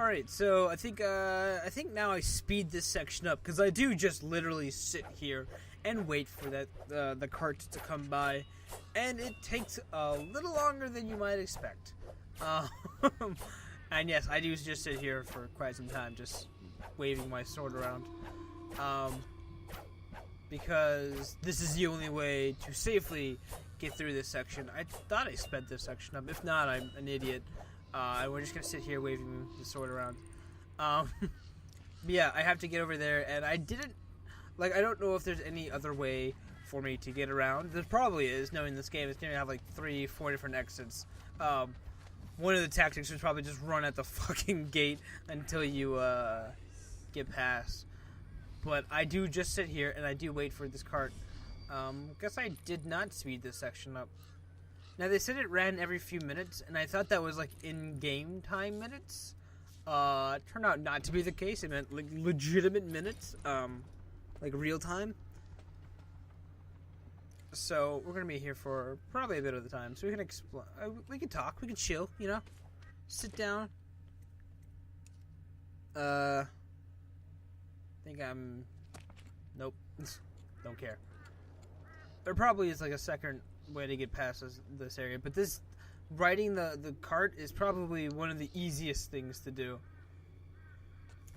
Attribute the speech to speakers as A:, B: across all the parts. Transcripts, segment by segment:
A: Alright, so I think now I speed this section up, because I do just literally sit here and wait for that the cart to come by, and it takes a little longer than you might expect. And yes, I do just sit here for quite some time, just waving my sword around. Because this is the only way to safely get through this section. I thought I sped this section up. If not, I'm an idiot. And we're just gonna sit here waving the sword around. But yeah, I have to get over there, and I didn't, like, I don't know if there's any other way for me to get around. There probably is, knowing this game. It's gonna have like 3-4 different exits. One of the tactics was probably just run at the fucking gate until you get past. But I do just sit here and I do wait for this cart. Guess I did not speed this section up. Now they said it ran every few minutes, and I thought that was like in-game time minutes. Turned out not to be the case. It meant like legitimate minutes, like real time. So we're gonna be here for probably a bit of the time, so we can explore. We can talk. We can chill. You know, sit down. Think I'm. Nope. Don't care. There probably is like a second way to get past this area, but this riding the cart is probably one of the easiest things to do,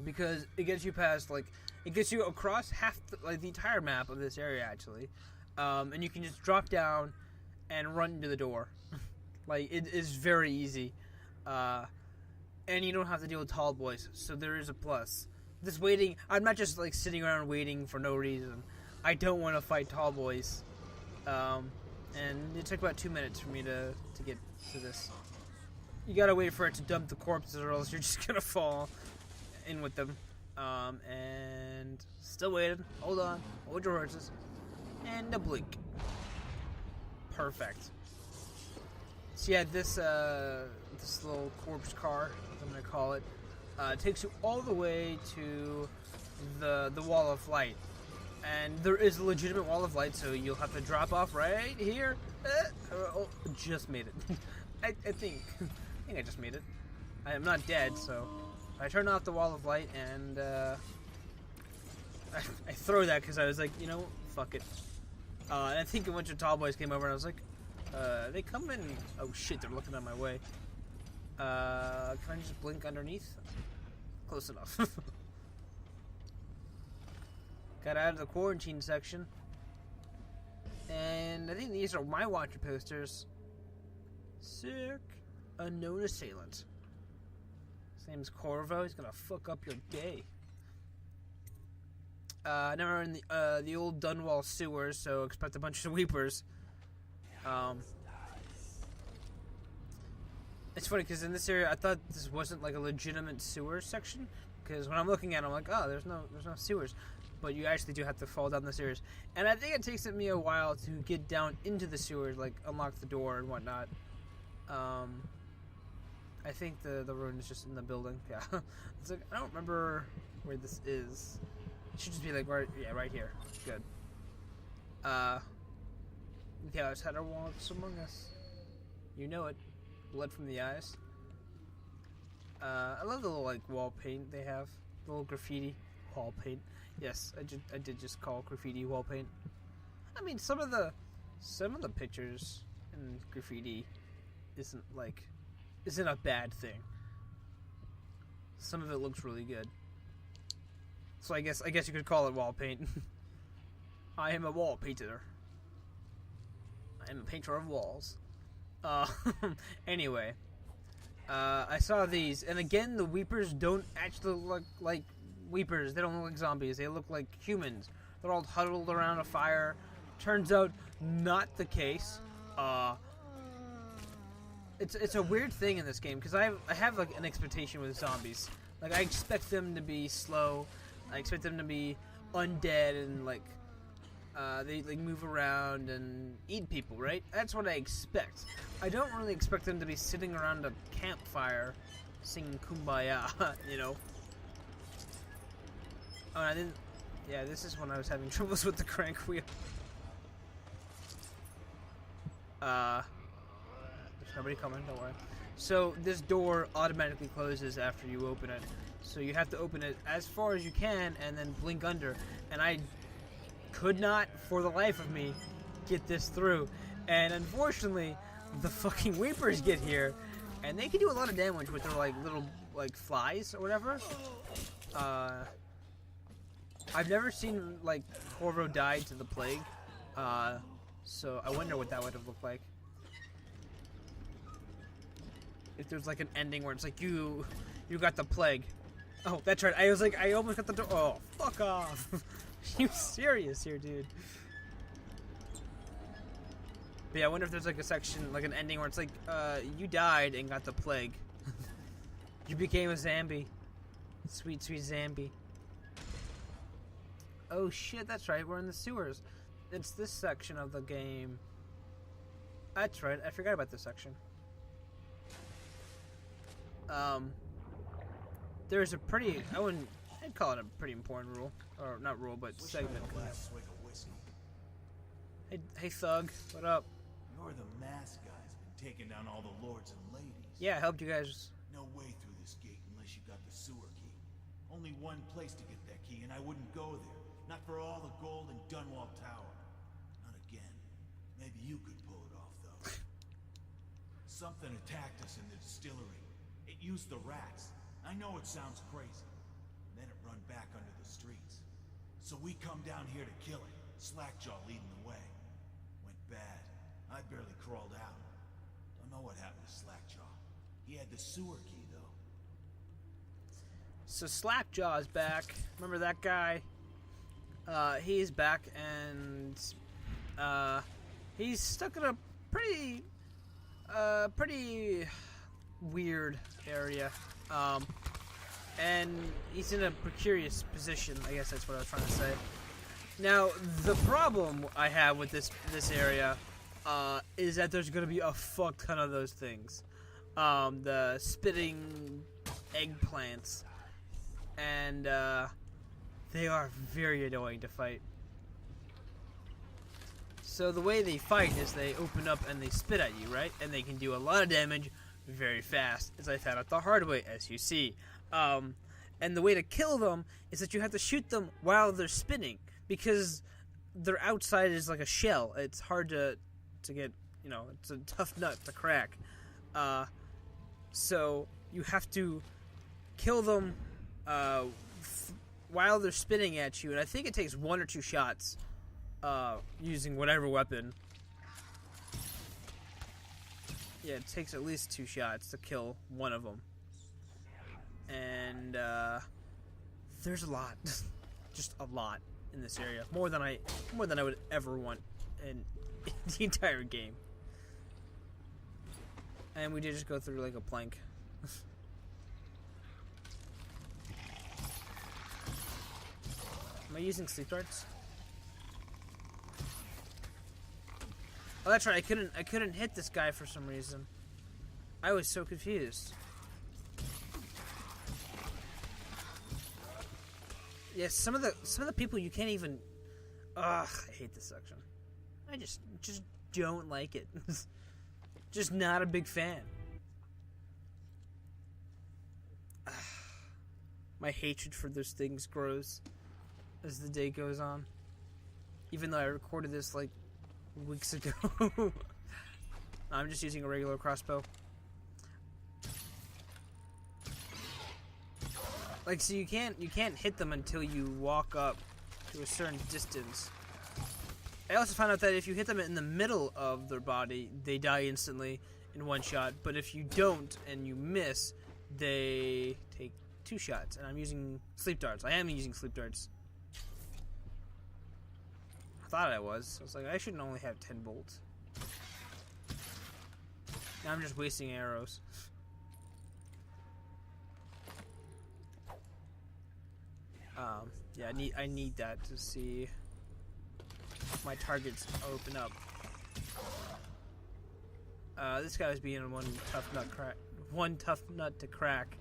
A: because it gets you past, like, it gets you across half the entire map of this area actually. And you can just drop down and run to the door. Like, it is very easy. And you don't have to deal with tall boys, so there is a plus. This waiting, I'm not just like sitting around waiting for no reason. I don't want to fight tall boys. And it took about 2 minutes for me to get to this. You gotta wait for it to dump the corpses, or else you're just gonna fall in with them. And still waiting. Hold on. Hold your horses. And a blink. Perfect. So yeah, this little corpse car, as I'm gonna call it, takes you all the way to the wall of light. And there is a legitimate wall of light, so you'll have to drop off right here. Oh, just made it. I think I just made it. I am not dead, so I turn off the wall of light, and I throw that because I was like, you know, fuck it. And I think a bunch of tall boys came over, and I was like, they come in. Oh shit, they're looking at my way. Can I just blink underneath? Close enough. Got out of the quarantine section. And I think these are my watcher posters. Sick. Unknown assailant. His name's Corvo. He's gonna fuck up your day. Now we're in the old Dunwall sewers, so expect a bunch of weepers. It's funny because in this area, I thought this wasn't like a legitimate sewer section. Because when I'm looking at it, I'm like, oh, there's no sewers. But you actually do have to fall down the stairs. And I think it takes me a while to get down into the sewers, like unlock the door and whatnot. I think the ruin is just in the building. Yeah. It's like, I don't remember where this is. It should just be like right here. Good. Yeah, it's had our walks among us. You know it. Blood from the eyes. I love the little like wall paint they have. The little graffiti wall paint. Yes, I did just call graffiti wall paint. I mean, some of the pictures in graffiti isn't a bad thing. Some of it looks really good. So I guess you could call it wall paint. I am a wall painter. I am a painter of walls. Anyway, I saw these, and again, the Weepers don't actually look like Weepers. They don't look like zombies. They look like humans. They're all huddled around a fire. Turns out, not the case. It's a weird thing in this game, because I have like an expectation with zombies. Like, I expect them to be slow. I expect them to be undead and like they like move around and eat people, right? That's what I expect. I don't really expect them to be sitting around a campfire singing Kumbaya, you know. Oh, I didn't. Yeah, this is when I was having troubles with the crank wheel. There's nobody coming, don't worry. So this door automatically closes after you open it. So you have to open it as far as you can and then blink under. And I could not, for the life of me, get this through. And unfortunately, the fucking Weepers get here, and they can do a lot of damage with their like little like flies or whatever. I've never seen like Corvo die to the plague, so I wonder what that would have looked like. If there's like an ending where it's like you got the plague. Oh, that's right. I was like, I almost got the door. Oh, fuck off. You serious here, dude? But yeah, I wonder if there's like a section, like an ending where it's like, you died and got the plague. You became a zombie. Sweet, sweet zombie. Oh shit, that's right, we're in the sewers. It's this section of the game. That's right, I forgot about this section. There's a pretty, I'd call it a pretty important rule. Or not rule, but segment. Hey thug, what up?
B: You're the mask guy's been taking down all the lords and ladies.
A: Yeah, I helped you guys.
B: No way through this gate unless you got the sewer key. Only one place to get that key, and I wouldn't go there. Not for all the gold in Dunwall Tower. Not again. Maybe you could pull it off, though. Something attacked us in the distillery. It used the rats. I know it sounds crazy. Then it run back under the streets. So we come down here to kill it. Slackjaw leading the way. Went bad. I barely crawled out. Don't know what happened to Slackjaw. He had the sewer key, though.
A: So Slackjaw's back. Remember that guy? He's back, and he's stuck in a pretty weird area. And he's in a precarious position, I guess that's what I was trying to say. Now, the problem I have with this area is that there's going to be a fuck ton of those things. The spitting eggplants. And they are very annoying to fight. So the way they fight is they open up and they spit at you, right? And they can do a lot of damage very fast, as I found out the hard way, as you see. And the way to kill them is that you have to shoot them while they're spinning, because their outside is like a shell. It's hard to get, you know, it's a tough nut to crack. So you have to kill them while they're spinning at you, and I think it takes 1 or 2 shots using whatever weapon. Yeah, it takes at least 2 shots to kill one of them. And there's a lot, just a lot in this area, more than I would ever want in the entire game. And we did just go through like a plank. Am I using sleep darts? Oh, that's right. I couldn't hit this guy for some reason. I was so confused. Yeah, some of the people you can't even. Ugh, I hate this section. I just don't like it. Just not a big fan. My hatred for those things grows as the day goes on. Even though I recorded this like weeks ago. I'm just using a regular crossbow. Like, so you can't hit them until you walk up to a certain distance. I also found out that if you hit them in the middle of their body, they die instantly in 1 shot. But if you don't and you miss, they take 2 shots. And I'm using sleep darts. I am using sleep darts. I thought I was. I was like, I shouldn't only have 10 bolts. Now I'm just wasting arrows. Yeah, I need that to see if my targets open up. This guy was being one tough nut to crack,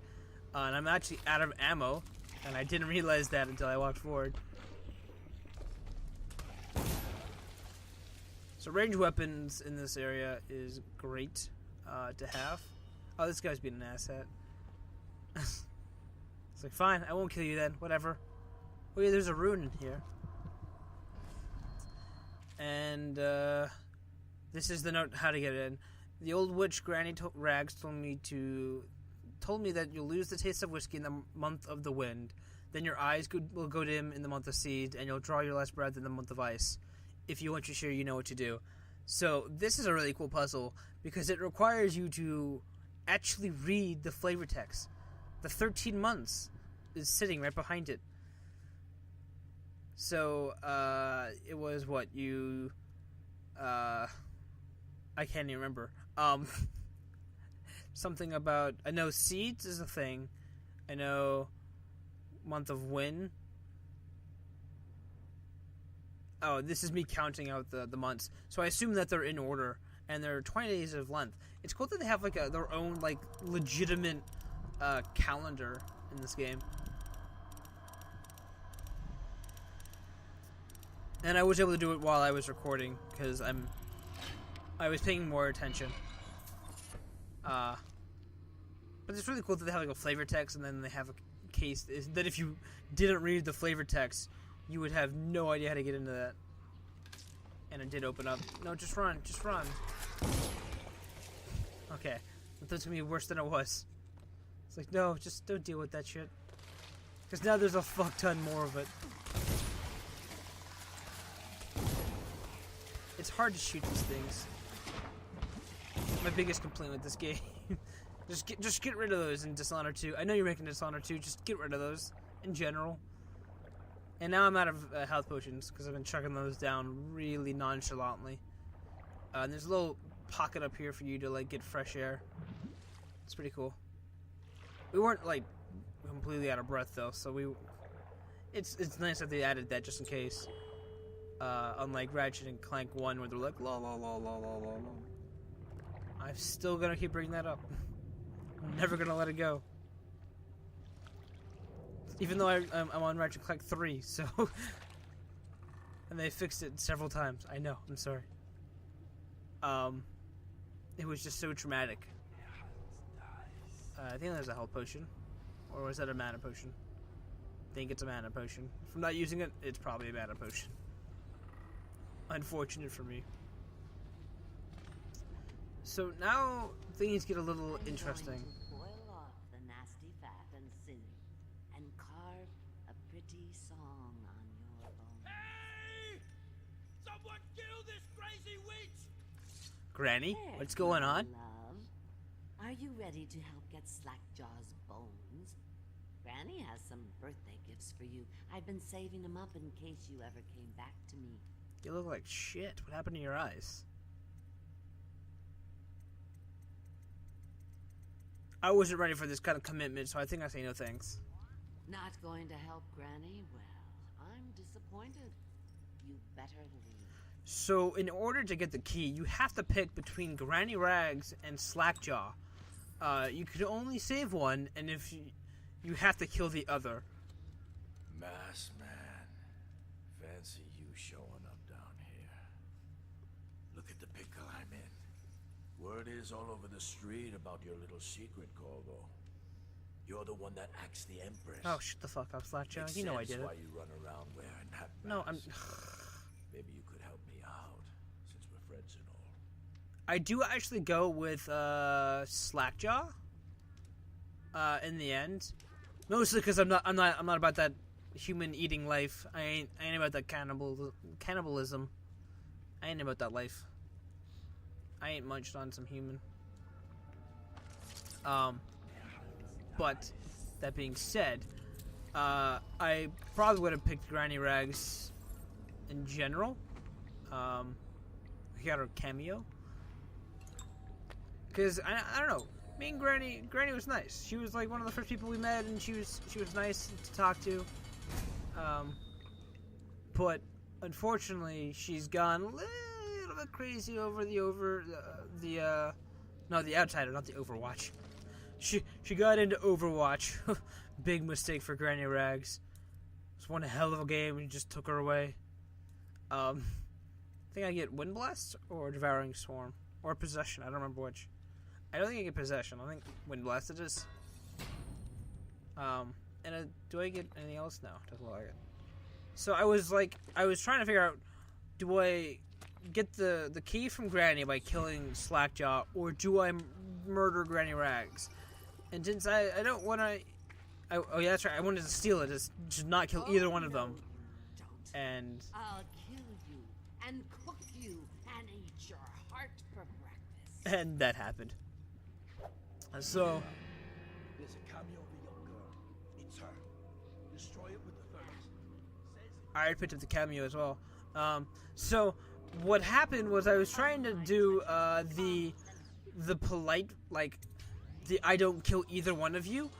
A: and I'm actually out of ammo, and I didn't realize that until I walked forward. So range weapons in this area is great to have. Oh, this guy's being an asshat. It's like, fine, I won't kill you then. Whatever. Oh yeah, there's a rune in here. And, this is the note how to get it in. The old witch Granny Rags told me that you'll lose the taste of whiskey in the month of the wind. Then your eyes will go dim in the month of seed, and you'll draw your last breath in the month of ice. If you want your share, you know what to do. So this is a really cool puzzle because it requires you to actually read the flavor text. The 13 months is sitting right behind it. So it was what you. I can't even remember. Something about, I know seeds is a thing. I know month of wind. Oh, this is me counting out the months. So I assume that they're in order, and they're 20 days of length. It's cool that they have like their own like legitimate calendar in this game. And I was able to do it while I was recording because I was paying more attention. But it's really cool that they have like a flavor text, and then they have a case that if you didn't read the flavor text, you would have no idea how to get into that. And it did open up. No, just run. Just run. Okay. I thought it was going to be worse than it was. It's like, no, just don't deal with that shit. Because now there's a fuck ton more of it. It's hard to shoot these things. My biggest complaint with this game. Just get rid of those in Dishonored 2. I know you're making Dishonored 2. Just get rid of those in general. And now I'm out of health potions because I've been chucking those down really nonchalantly. And there's a little pocket up here for you to like get fresh air. It's pretty cool. We weren't like completely out of breath though, so it's nice that they added that just in case. Unlike Ratchet and Clank 1 where they're like la la la la la la la. I'm still gonna keep bringing that up. I'm never gonna let it go. Even though I'm on Ratchet and Clank 3, so and they fixed it several times. I know. I'm sorry. It was just so traumatic. I think there's a health potion, or was that a mana potion? I think it's a mana potion. If I'm not using it, it's probably a mana potion. Unfortunate for me. So now things get a little interesting.
C: Boil off the nasty fat and sin, and carve a pretty song on your bones.
D: Hey! Someone kill this crazy witch!
A: Granny,
C: There,
A: what's going on?
C: Love, are you ready to help get Slackjaw's bones? Granny has some birthday gifts for you. I've been saving them up in case you ever came back to me.
A: You look like shit. What happened to your eyes? I wasn't ready for this kind of commitment, so I think I say no thanks.
C: Not going to help Granny? Well, I'm disappointed. You better leave.
A: So, in order to get the key, you have to pick between Granny Rags and Slackjaw. You can only save one, and if you have to kill the other.
E: Mass man, fancy you showing up down here. Look at the pickle I'm in. Word is all over the street about your little secret, Corvo. You're the one that axed the Empress.
A: Oh, shut the fuck up, Slackjaw. You know I did it.
E: Why you run around wearing that mask.
A: No, I'm...
E: Maybe you could help me out, since we're friends and all.
A: I do actually go with Slackjaw in the end, mostly because I'm not about that human eating life. I ain't about that cannibalism. I ain't about that life. I ain't munched on some human. But that being said, I probably would have picked Granny Rags in general. We got her cameo. Because, I don't know, me and Granny was nice. She was like one of the first people we met, and she was nice to talk to. But unfortunately, she's gone a little bit crazy over the Outsider, not the Overwatch. She got into Overwatch. Big mistake for Granny Rags. It was one hell of a game, and just took her away. I think I get Wind Blast or Devouring Swarm or Possession. I don't remember which. I don't think I get possession. I think Wind Blasted is. Do I get anything else? No, doesn't look like it. So I was trying to figure out, do I get the key from Granny by killing Slackjaw, or do I murder Granny Rags? And since I don't want to, oh yeah, that's right, I wanted to steal it, just not kill either one of them.
C: Don't.
A: And
C: I'll kill you and cook you and eat your heart for breakfast.
A: and that happened. So
E: There's a cameo of a young girl. It's her. Destroy it with the thermos.
A: I picked up the cameo as well. So what happened was I was trying to do the polite, like, the I don't kill either one of you,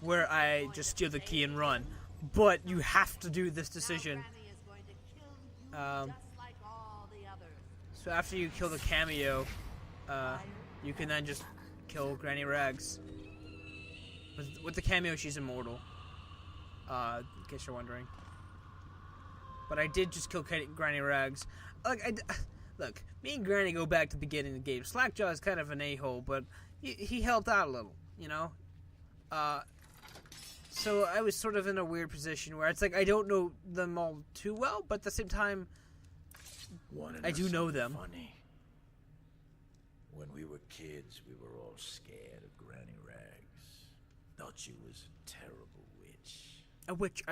A: where I just steal the key and run. But you have to do this decision.
C: Granny is going to kill you just like all the others.
A: So after you kill the cameo, you can then just kill Granny Rags. With the cameo, she's immortal. In case you're wondering. But I did just kill Granny Rags. Look, me and Granny go back to the beginning of the game. Slackjaw is kind of an a-hole, but he helped out a little, you know? So I was sort of in a weird position where it's like I don't know them all too well, but at the same time, I do know them.
E: Funny. When we were kids, we were all scared of Granny Rags. Thought she was a terrible witch.
A: A witch,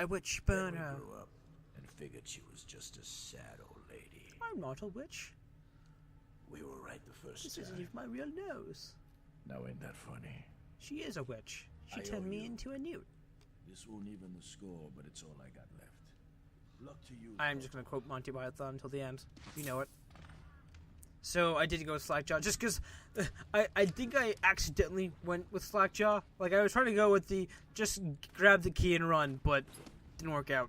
E: Then
A: burn
E: we
A: her.
E: grew up and figured she was just a sad old lady.
A: I'm not a witch.
E: We were right the first
A: This
E: time.
A: isn't even my real nose.
E: Now ain't that funny?
A: She is a witch. She
E: I
A: turned
E: owe
A: me
E: you.
A: into a newt.
E: This won't even the score, but it's all I got left. Luck to you.
A: I'm just going to quote Monty Python until the end. You know it. So I did go with Slackjaw just because I think I accidentally went with Slackjaw. Like I was trying to go with the just grab the key and run, but didn't work out.